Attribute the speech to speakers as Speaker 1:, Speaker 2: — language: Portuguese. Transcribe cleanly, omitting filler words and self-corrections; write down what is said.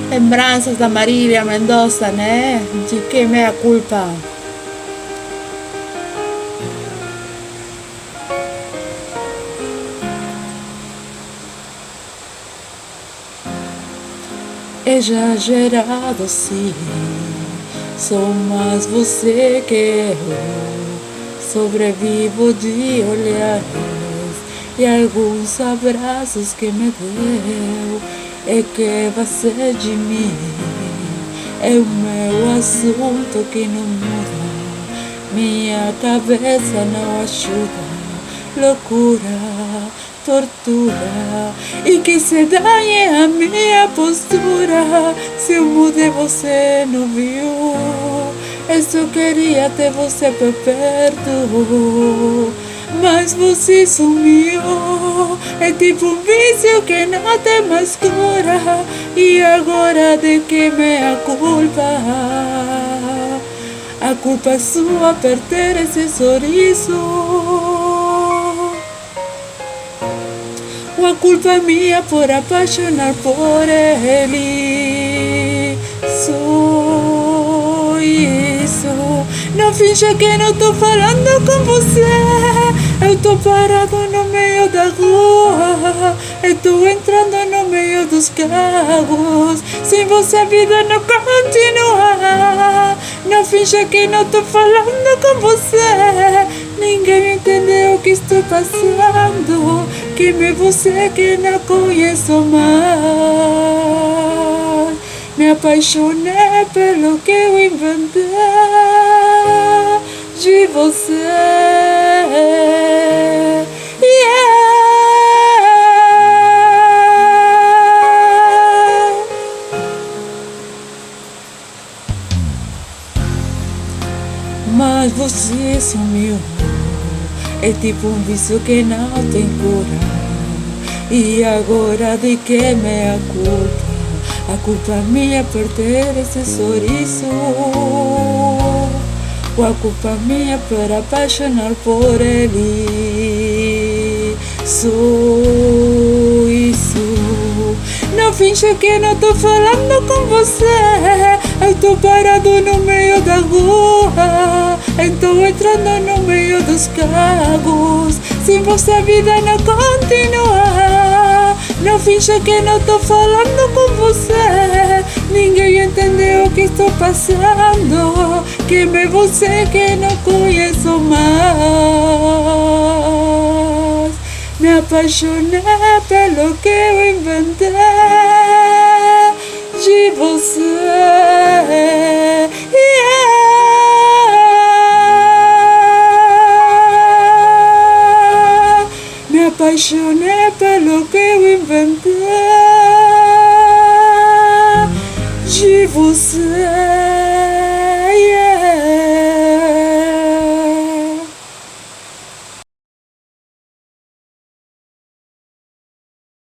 Speaker 1: Lembranças da Marília Mendonça, né? De que meia culpa. Exagerado sim, sou mais você que eu. Sobrevivo de olhares e alguns abraços que me deu. É que vai ser de mim, é o meu assunto que não muda. Minha cabeça não ajuda. Loucura, tortura, e que se dañe a minha postura. Se eu mudei, você não viu. Eu só queria ter você por perto, mas você sumiu. É tipo um vício que não tem mais cura. E agora de que me culpa? A culpa é sua por ter esse sorriso. A culpa é minha por apaixonar por ele. Só isso. Não finja que não tô falando com você. Eu tô parado no meio da rua. Eu tô entrando no meio dos carros. Sem você a vida não continua. Não finja que não tô falando com você. Ninguém entendeu o que estou passando. Que me você que não conheço mais. Me apaixonei pelo que eu inventei de você. Mas você sumiu. É tipo um vício que não tem cura. E agora de que me culpa? A culpa é minha por ter esse sorriso. Ou a culpa é minha por apaixonar por ele. Só isso. Não finja que não tô falando com você. Eu tô parado no meio da rua. Eu tô entrando no meio dos carros. Sem você a vida não continua. Não finja que não tô falando com você. Ninguém entendeu o que estou passando. Que me você que não conheço mais. Me apaixonei pelo que eu inventei de você. Me apaixonei pelo que